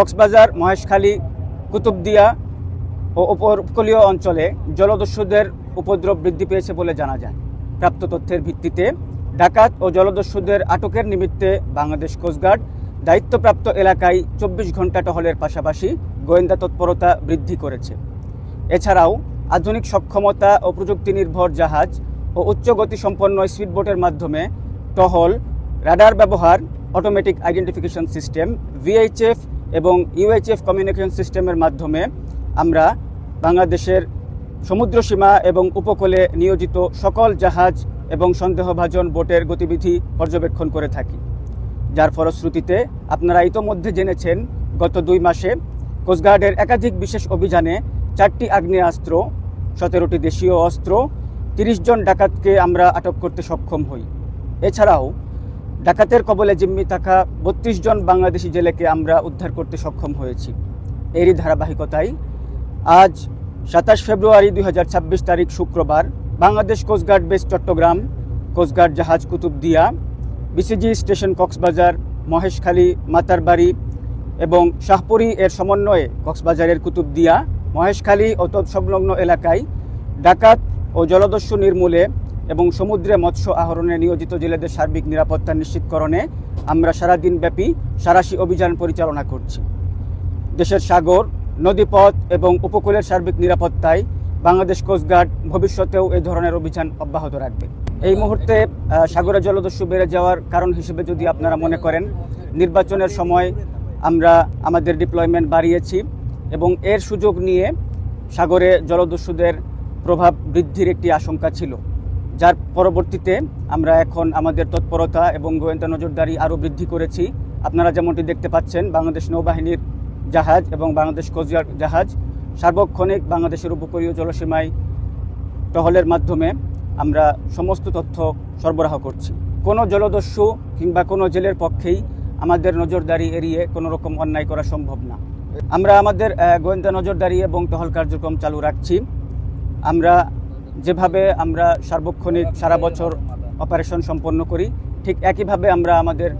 কক্সবাজার, মহেশখালী, কুতুবদিয়া ও উপকূলীয় অঞ্চলে জলদস্যুদের উপদ্রব বৃদ্ধি পেয়েছে বলে জানা যায়। প্রাপ্ত তথ্যের ভিত্তিতে ডাকাত ও জলদস্যুদের আটকের নিমিত্তে বাংলাদেশ কোস্টগার্ড দায়িত্বপ্রাপ্ত এলাকায় 24 ঘন্টা টহলের পাশাপাশি গোয়েন্দা তৎপরতা বৃদ্ধি করেছে। এছাড়াও আধুনিক সক্ষমতা ও প্রযুক্তি নির্ভর জাহাজ ও উচ্চ গতিসম্পন্ন স্পিডবোটের মাধ্যমে টহল, রাডার ব্যবহার, অটোমেটিক আইডেন্টিফিকেশন সিস্টেম, ভিএইচএফ এবং ইউএইচএফ কমিউনিকেশন সিস্টেমের মাধ্যমে আমরা বাংলাদেশের সমুদ্রসীমা এবং উপকূলে নিয়োজিত সকল জাহাজ এবং সন্দেহভাজন বোটের গতিবিধি পর্যবেক্ষণ করে থাকি। যার ফলশ্রুতিতে আপনারা ইতোমধ্যে জেনেছেন, গত 2 মাসে কোস্টগার্ডের একাধিক বিশেষ অভিযানে 4টি আগ্নেয়াস্ত্র, 17টি দেশীয় অস্ত্র, 30 জন ডাকাতকে আমরা আটক করতে সক্ষম হই। এছাড়াও ডাকাতের কবলে জিম্মি থাকা 32 জন বাংলাদেশি জেলেকে আমরা উদ্ধার করতে সক্ষম হয়েছি। এরই ধারাবাহিকতায় আজ 27 ফেব্রুয়ারি 2026 তারিখ শুক্রবার Bangladesh coast guard base Chattogram, coast guard জাহাজ কুতুবদিয়া, বিসিজি স্টেশন কক্সবাজার, মহেশখালী, মাতারবাড়ি এবং শাহপুরী এর সমন্বয়ে কক্সবাজারের কুতুবদিয়া, মহেশখালী ও তৎসংলগ্ন এলাকায় ডাকাত ও জলদস্যু নির্মূলে এবং সমুদ্রে মৎস্য আহরণে নিয়োজিত জেলেদের সার্বিক নিরাপত্তা নিশ্চিতকরণে আমরা সারাদিনব্যাপী সাঁড়াশি অভিযান পরিচালনা করছি। দেশের সাগর, নদীপথ এবং উপকূলের সার্বিক নিরাপত্তায় বাংলাদেশ কোস্টগার্ড ভবিষ্যতেও এই ধরনের অভিযান অব্যাহত রাখবে। এই মুহূর্তে সাগরে জলদস্যু বেড়ে যাওয়ার কারণ হিসেবে যদি আপনারা মনে করেন, নির্বাচনের সময় আমরা আমাদের ডিপ্লয়মেন্ট বাড়িয়েছি এবং এর সুযোগ নিয়ে সাগরে জলদস্যুদের প্রভাব বৃদ্ধির একটি আশঙ্কা ছিল, যার পরবর্তীতে আমরা এখন আমাদের তৎপরতা এবং গোয়েন্দা নজরদারি আরও বৃদ্ধি করেছি। আপনারা যেমনটি দেখতে পাচ্ছেন, বাংলাদেশ নৌবাহিনীর জাহাজ এবং বাংলাদেশ কোস্টগার্ড জাহাজ সার্বক্ষণিক বাংলাদেশের উপকূলীয় জলসীমায় টহলের মাধ্যমে আমরা সমস্ত তথ্য সরবরাহ করছি। কোনো জলদস্যু কিংবা কোনো জেলের পক্ষেই আমাদের নজরদারি এড়িয়ে কোনো রকম অন্যায় করা সম্ভব না। আমরা আমাদের গোয়েন্দা নজরদারি এবং টহল কার্যক্রম চালু রাখছি। আমরা যেভাবে আমরা সার্বক্ষণিক সারা বছর অপারেশন সম্পন্ন করি, ঠিক একইভাবে আমরা আমাদের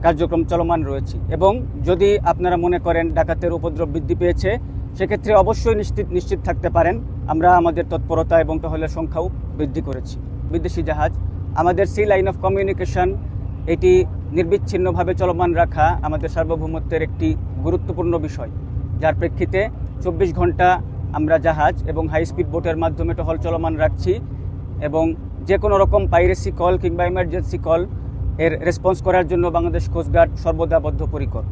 কার্যক্রম চলমান রয়েছে। এবং যদি আপনারা মনে করেন ডাকাতের উপদ্রব বৃদ্ধি পেয়েছে, সেক্ষেত্রে অবশ্যই নিশ্চিত থাকতে পারেন আমরা আমাদের তৎপরতা এবং টহলের সংখ্যাও বৃদ্ধি করেছি। বিদেশি জাহাজ, আমাদের সি লাইন অফ কমিউনিকেশন, এটি নির্বিচ্ছিন্নভাবে চলমান রাখা আমাদের সার্বভৌমত্বের একটি গুরুত্বপূর্ণ বিষয়, যার প্রেক্ষিতে 24 ঘন্টা আমরা জাহাজ এবং হাই স্পিড বোটের মাধ্যমে টহল চলমান রাখছি এবং যে কোনো রকম পাইরেসি কল কিংবা ইমার্জেন্সি কল এর রেসপন্স করার জন্য বাংলাদেশ কোস্টগার্ড সর্বদা বদ্ধপরিকর।